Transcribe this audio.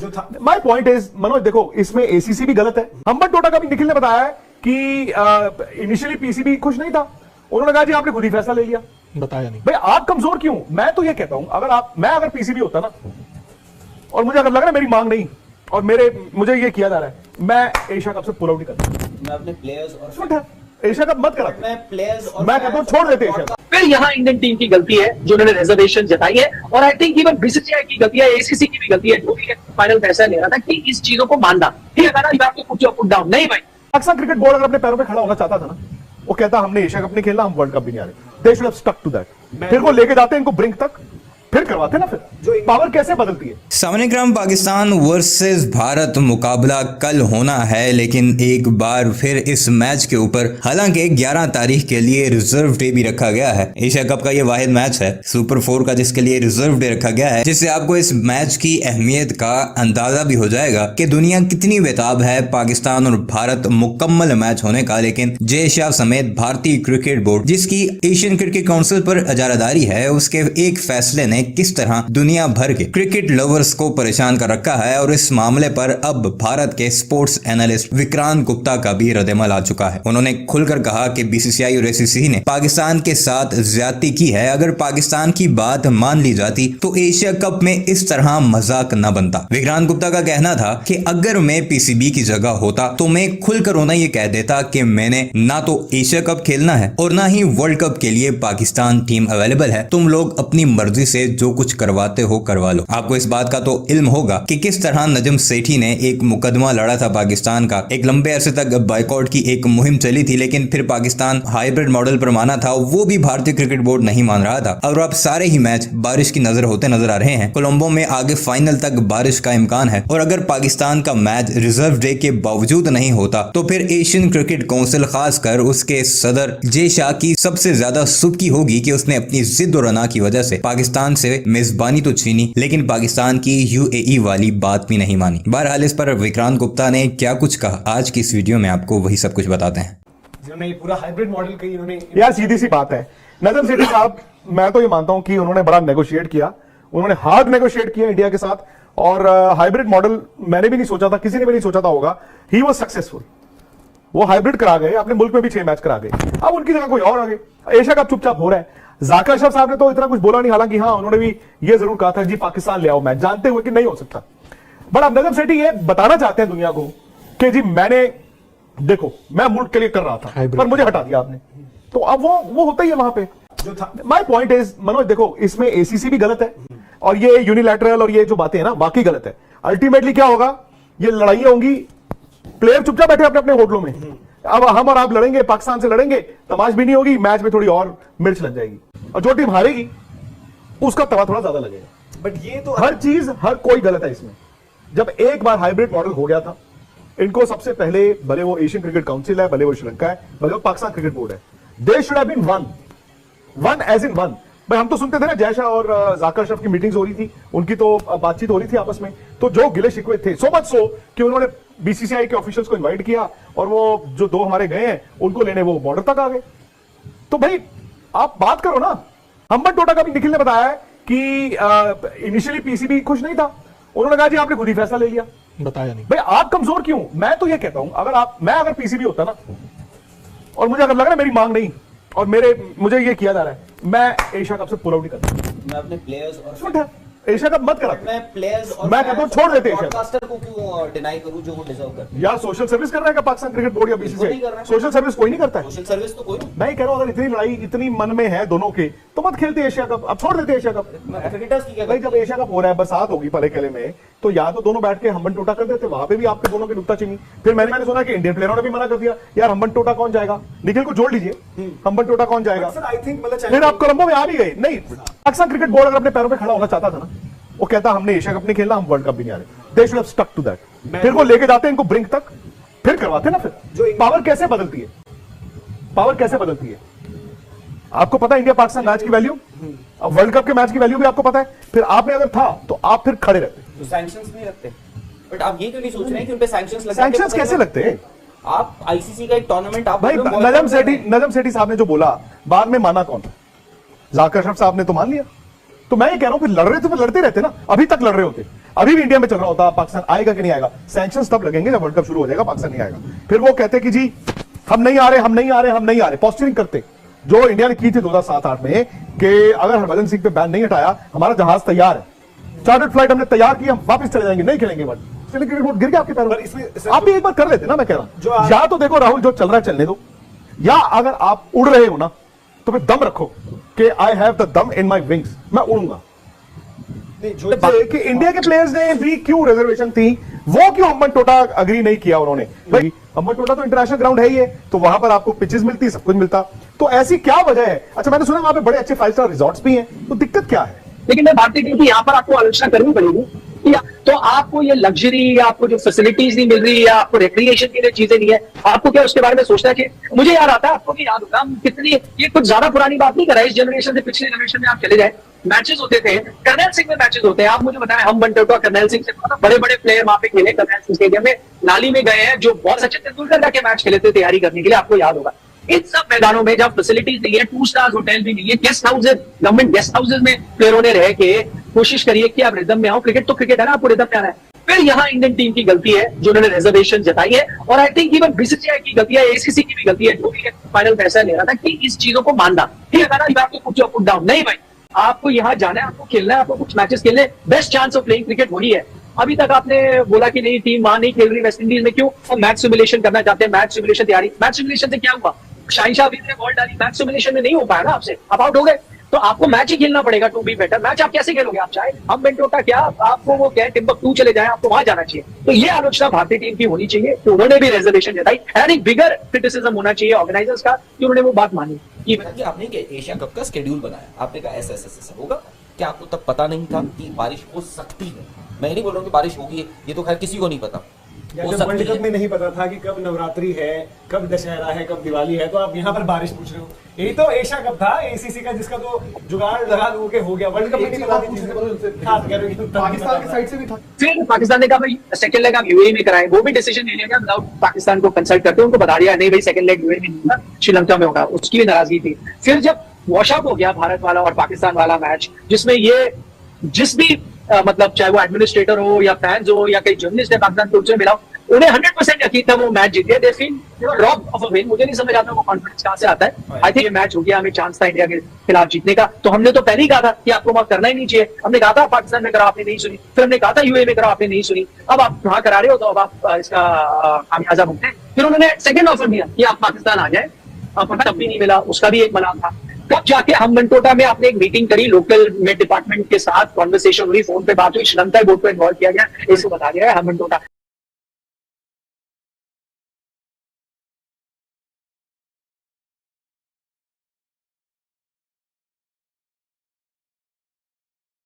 जो था। My point is Manoj, देखो इसमें एसीसी भी गलत है। हम्बट टोटा का भी निखिल ने बताया है कि इनिशियली पीसीबी खुश नहीं था, उन्होंने कहा जी आपने खुद ही फैसला ले लिया। बताया नहीं भाई आप कमजोर क्यों? मैं तो ये कहता हूं अगर पीसीबी होता ना, और मुझे अगर लग रहा है मेरी मांग नहीं और मुझे ये किया जा रहा है, मैं एशिया कप से पुल आउट ही करता। मैं अपने प्लेयर्स और एशिया कप मत करा, मैं प्लेयर्स और मैं कहता हूं छोड़ देते एशिया कप। फिर यहाँ इंडियन टीम की गलती है जो उन्होंने रिजर्वेशन जताई है, और आई थिंक इवन बीसीसीआई की गलती है, एसीसी की भी गलती है, जो भी फाइनल फैसला ले रहा था कि इस चीजों को मानना ठीक है ना, आपको पुट डाउन नहीं भाई। पाकिस्तान क्रिकेट बोर्ड अगर अपने पैरों पे खड़ा होना चाहता था ना, वो कहता हमने एशिया कप नहीं खेलना, हम वर्ल्ड कप भी नहीं आ रहे। They should have stuck to that. फिर वो लेके जाते इनको ब्रिंक तक, फिर करवाते ना। फिर जो पावर कैसे बदलती है। सामने क्रम पाकिस्तान वर्सेस भारत मुकाबला कल होना है, लेकिन एक बार फिर इस मैच के ऊपर हालांकि 11 तारीख के लिए रिजर्व डे भी रखा गया है। एशिया कप का ये वाहिद मैच है सुपर 4 का जिसके लिए रिजर्व डे रखा गया है, जिससे आपको इस मैच की अहमियत का अंदाजा भी हो जाएगा कि दुनिया कितनी बेताब है पाकिस्तान और भारत मुकम्मल मैच होने का। लेकिन जय शाह समेत भारतीय क्रिकेट बोर्ड, जिसकी एशियन क्रिकेट काउंसिल पर इजारादारी है, उसके एक फैसले ने किस तरह दुनिया भर के क्रिकेट लवर्स को परेशान कर रखा है। और इस मामले पर अब भारत के स्पोर्ट्स एनालिस्ट विक्रांत गुप्ता का भी रद्देमल आ चुका है। उन्होंने खुलकर कहा कि बीसीसीआई और एसीसी ने पाकिस्तान के साथ ज्यादती की है। अगर पाकिस्तान की बात मान ली जाती तो एशिया कप में इस तरह मजाक न बनता। विक्रांत गुप्ता का कहना था कि अगर मैं पीसीबी की जगह होता तो मैं खुलकर उन्हें यह कह देता कि मैंने ना तो एशिया कप खेलना है और ना ही वर्ल्ड कप के लिए पाकिस्तान टीम अवेलेबल है। तुम लोग अपनी मर्जी से जो कुछ करवाते हो करवा लो। आपको इस बात का तो इल्म होगा कि किस तरह नजम सेठी ने एक मुकदमा लड़ा था पाकिस्तान का। एक लंबे अरसे तक बाइकआउट की एक मुहिम चली थी, लेकिन फिर पाकिस्तान हाइब्रिड मॉडल पर माना था, वो भी भारतीय क्रिकेट बोर्ड नहीं मान रहा था। और अब सारे ही मैच बारिश की नजर होते नजर आ रहे हैं। कोलंबो में आगे फाइनल तक बारिश का इम्कान है, और अगर पाकिस्तान का मैच रिजर्व डे के बावजूद नहीं होता तो फिर एशियन क्रिकेट काउंसिल खासकर उसके सदर जय शाह की सबसे ज्यादा सुबकी होगी कि उसने अपनी जिद और अना की वजह से पाकिस्तान से मेजबानी तो छीनी, लेकिन पाकिस्तान की यूएई वाली बात भी नहीं मानी। बहरहाल इस पर विक्रांत गुप्ता ने क्या कुछ कहा, आज की इस वीडियो में आपको वही सब कुछ बताते हैं। जिन्होंने पूरा हाइब्रिड मॉडल कही, इन्होंने यार सीधी सी बात है, नजम सेठी साहब, मैं तो ये मानता हूं कि उन्होंने बड़ा नेगोशिएट किया, उन्होंने हार्ड नेगोशिएट किया इंडिया के साथ। और हाइब्रिड मॉडल मैंने भी नहीं सोचा था, किसी ने भी नहीं सोचा था होगा। He was successful. वो हाइब्रिड करा गए, अपने मुल्क में भी 6 मैच करा गए। अब उनकी जगह कोई और आ गए, एशिया कप चुपचाप हो रहा है। जाकिर अशरफ साहब ने तो इतना कुछ बोला नहीं, हालांकि हाँ उन्होंने भी ये जरूर कहा था जी पाकिस्तान ले आओ मैच, जानते हुए कि नहीं हो सकता। बट अब नजम सेठी ये बताना चाहते हैं दुनिया को कि जी मैंने देखो मैं मुल्क के लिए कर रहा था पर मुझे हटा दिया आपने, तो अब वो होता ही है वहां पे जो था। माय पॉइंट इज मनोज, देखो इसमें एसीसी भी गलत है और ये यूनिलैटरल और ये जो बातें हैं ना बाकी गलत है। अल्टीमेटली क्या होगा, ये लड़ाइयां होंगी, प्लेयर चुपचाप बैठे अपने अपने होटलों में। अब हम और आप लड़ेंगे, पाकिस्तान से लड़ेंगे, तमाशबीनी नहीं होगी, मैच में थोड़ी और मिर्च लग जाएगी, और जो टीम हारेगी उसका तवा थोड़ा ज्यादा लगेगा। बट ये तो हर चीज हर कोई गलत है इसमें। जब एक बार हाइब्रिड मॉडल हो गया था, इनको सबसे पहले, भले वो एशियन क्रिकेट काउंसिल है, भले वो श्रीलंका है, भले वो पाकिस्तान क्रिकेट बोर्ड है, they should have been won as in won. भाई हम तो सुनते थे ना जय शाह और जाकिर अशरफ की मीटिंग्स हो रही थी, उनकी तो बातचीत हो रही थी आपस में, तो जो गिले शिकवे थे, सो मच सो कि उन्होंने बीसीसीआई के ऑफिशियल्स को इनवाइट किया और वो जो 2 हमारे गए हैं उनको लेने वो बॉर्डर तक आ गए। तो भाई आप बात करो ना। हम्बट टोटा का भी निखिल ने बताया है कि इनिशियली पीसीबी खुश नहीं था, उन्होंने कहा जी आपने खुद ही फैसला ले लिया। बताया नहीं भाई आप कमजोर क्यों? मैं तो ये कहता हूं अगर पीसीबी होता ना, और मुझे अगर लग रहा है मेरी मांग नहीं और मुझे ये किया जा रहा है, मैं एशिया कप से पुल आउट ही करता। मैं अपने प्लेयर्स और एशिया कप मत करा, मैं प्लेयर्स और मैं कहता हूं छोड़ देते एशिया ब्रॉडकास्टर को क्यों डिनाई करूं जो वो डिजर्व करते हैं। यार सोशल सर्विस कर रहा है पाकिस्तान क्रिकेट बोर्ड या बीसीसीआई? सोशल सर्विस कोई नहीं करता है। सोशल सर्विस तो कोई नहीं। मैं कह रहा हूं अगर इतनी लड़ाई इतनी मन में है दोनों के, तो मत खेलते एशिया कप, अब छोड़ देते एशिया कप। क्रिकेटर्स की क्या भाई जब एशिया कप हो रहा है, बरसात होगी पले केले में, तो या तो दोनों बैठ के हम्बन टोटा कर देते, वहां पे भी आपके दोनों की नुक्ताचीनी। फिर मैंने सुना कि इंडियन प्लेयरों ने भी मना कर दिया, यार हम्बन टोटा कौन जाएगा, निखिल को जोड़ लीजिए, हम्बन टोटा कौन जाएगा। फिर आप कोलंबो में आ भी गए। नहीं, पाकिस्तान क्रिकेट बोर्ड अगर अपने पैरों पे खड़ा होना चाहता था ना, वो कहता हमने एशिया कप नहीं खेलना, हम वर्ल्ड कप भी नहीं आ रहे। They should have stuck to that. फिर वो लेके जाते इनको ब्रिंक तक, फिर करवाते ना। फिर जो पावर कैसे बदलती है, पावर कैसे बदलती है आपको पता है। इंडिया पाकिस्तान मैच की वैल्यू, अब वर्ल्ड कप के मैच की वैल्यू भी आपको पता है। फिर आपने अगर था तो आप फिर खड़े रहते, तो सैंक्शंस नहीं लगते। बट आप ये क्यों नहीं सोच रहे हैं कि उन पे सैंक्शंस लगा? सैंक्शंस कैसे लगते हैं? आप आईसीसी का एक टूर्नामेंट आप भाई नजम सेठी साहब ने जो बोला बाद में माना कौन? जाकिर अशरफ साहब ने तो मान लिया। तो मैं ये कह रहा हूं फिर लड़ रहे थे, फिर लड़ते रहते ना, अभी तक लड़ रहे होते। अभी भी इंडिया में चल रहा होता, पाकिस्तान आएगा कि नहीं आएगा, सैंक्शंस तब लगेंगे जब वर्ल्ड कप शुरू हो जाएगा, पाकिस्तान नहीं आएगा। फिर वो कहते कि जी हम नहीं आ रहे, हम नहीं आ रहे, हम नहीं आ रहे, पोस्टरिंग करते, जो इंडिया ने की थी 2007-8 में कि अगर हरभजन सिंह पे बैन नहीं हटाया, हमारा जहाज तैयार है, चार्टर्ड फ्लाइट हमने तैयार की, हम वापस चले जाएंगे, नहीं खेलेंगे वर्ल्ड। क्रिकेट बोर्ड गिर गया आपके पैरों में। आप भी एक बार कर लेते ना, मैं कह रहा हूं। या तो देखो राहुल, जो चल रहा है चलने दो, या अगर आप उड़ रहे हो ना तो फिर दम रखो कि आई हैव द दम इन माई विंग्स, मैं उड़ूंगा। कि इंडिया के प्लेयर्स ने भी क्यों रिजर्वेशन थी, वो क्यों अम्बन टोटा अग्री नहीं किया उन्होंने? भाई अम्बन टोटा तो इंटरनेशनल ग्राउंड है ही है, तो वहां पर आपको पिचेस मिलती, सब कुछ मिलता, तो ऐसी क्या वजह है? अच्छा मैंने सुना वहां पे बड़े अच्छे 5 स्टार रिजॉर्ट्स भी हैं, तो दिक्कत क्या है? लेकिन मैं भारतीय टीम की यहाँ पर आपको आलोचना करनी पड़ेगी, तो आपको ये लग्जरी या आपको जो फैसिलिटीज नहीं मिल रही, या आपको रिक्रिएशन के लिए चीजें नहीं है, आपको क्या उसके बारे में सोचना चाहिए? मुझे याद आता है, आपको भी याद होगा, हम कितनी, ये कुछ ज्यादा पुरानी बात नहीं कर रहा है, इस जनरेशन से पिछले जनरेशन में आप चले जाए, मैचेस होते थे, कर्नैल सिंह में मैचेस होते हैं, आप मुझे बताएं, हम बनटोटा कर्नैल सिंह से बड़े बड़े प्लेयर वहां पे खेले, कर्नैल सिंह स्टेडियम में, नाली में गए हैं, जो बहुत सचिन तेंदुलकर जाके मैच खेले थे तैयारी करने के लिए, आपको याद होगा। इन सब मैदानों में जब फैसिलिटीज नहीं है, 2 स्टार होटल भी नहीं है, guest houses, government guest houses में प्लेयरों ने रह के कोशिश करिए कि आप रिदम में आओ। क्रिकेट तो क्रिकेट है ना, आपको रिदम में आना है। फिर यहाँ इंडियन टीम की गलती है जो उन्होंने रिजर्वेशन जताई है, और आई थिंक इवन बीसीसीआई की गलती है, एसीसी की भी गलती है, जो भी फाइनल फैसला ले रहा था कि इस चीजों को मानना, ठीक है ना, you have to put down, नहीं भाई आपको यहाँ जाना है, आपको खेलना है, आपको कुछ मैचेस खेलने, best chance of playing cricket वही है। अभी तक आपने बोला कि नहीं टीम वहां नहीं खेल रही वेस्ट इंडीज में, क्यों? और मैच सिमुलेशन करना चाहते हैं, मैच सिमुलेशन तैयारी, मैच सिमुलेशन से क्या हुआ? शाहिशाह ने बॉल डाली, मैच सिमुलेशन में नहीं हो पाया ना, आपसे आप आउट हो गए, तो आपको मैच ही खेलना पड़ेगा टू बी बेटर। मैच आप कैसे खेलोगे? आप चाहे हम बेंटोटा क्या, आपको वो क्या टिम्बकटू चले जाए, आपको वहां जाना चाहिए। तो ये आलोचना भारतीय टीम की होनी चाहिए कि उन्होंने भी रिजर्वेशन जताई, एंड एक बिगर क्रिटिसिज्म होना चाहिए ऑर्गेनाइजर्स का कि उन्होंने वो बात मानी। कि आपने एशिया कप का शेड्यूल बनाया, आपने कहा ऐसा ऐसा ऐसा होगा, क्या आपको तब पता नहीं था कि बारिश हो सकती है? मैं नहीं बोल रहा हूँ कि बारिश होगी, ये तो खैर किसी को नहीं पता। जब वर्ल्ड कप में नहीं पता था कि कब नवरात्रि है, कब दशहरा है, कब दिवाली है, तो आप यहाँ पर बारिश पूछ रहे हो। यही तो एशिया कप था एसीसी का, जिसका तो जुगाड़ लगा लोगों के हो गया। वर्ल्ड कप में नहीं पता पाकिस्तान की साइड से भी था। फिर पाकिस्तान ने कहा भाई सेकंड लेग आप यूएई में कराएं, वो भी डिसीजन ले लिया गया विदाउट पाकिस्तान को कंसल्ट करते, उनको बता दिया नहीं भाई सेकंड लेग यूएई में नहीं होगा, श्रीलंका में होगा, उसकी भी नाराजगी थी। फिर जब वॉश आउट हो गया भारत वाला और पाकिस्तान वाला मैच, जिसमें ये जिस भी मतलब चाहे वो एडमिनिस्ट्रेटर हो या फैंस हो या कई जर्नलिस्ट है पाकिस्तान को मिला, उन्हें 100% यकीन था वो मैच जीत गए। They feel rob of a win. मुझे नहीं समझ आता वो कॉन्फिडेंस कहां से आता है। आई थिंक ये मैच हो गया, हमें चांस था इंडिया के खिलाफ जीतने का, तो हमने तो पहले ही कहा था कि आपको वहां करना ही नहीं चाहिए। हमने कहा था पाकिस्तान में करा, आपने नहीं सुनी। फिर हमने कहा था यूएई में करा, आपने नहीं सुनी। अब आप वहां करा रहे हो तो अब आप इसका खामियाजा भुगतें। फिर उन्होंने सेकंड ऑफर दिया कि आप पाकिस्तान आ जाए, तब भी नहीं मिला, उसका भी एक मना था। तब जाके हम मनटोटा में आपने एक मीटिंग करी, लोकल में डिपार्टमेंट के साथ कॉन्वर्सेशन हुई, फोन पे बात हुई, श्रीलंका बोर्ड को इन्वॉल्व किया गया, इसको बता दिया है हम मनटोटा।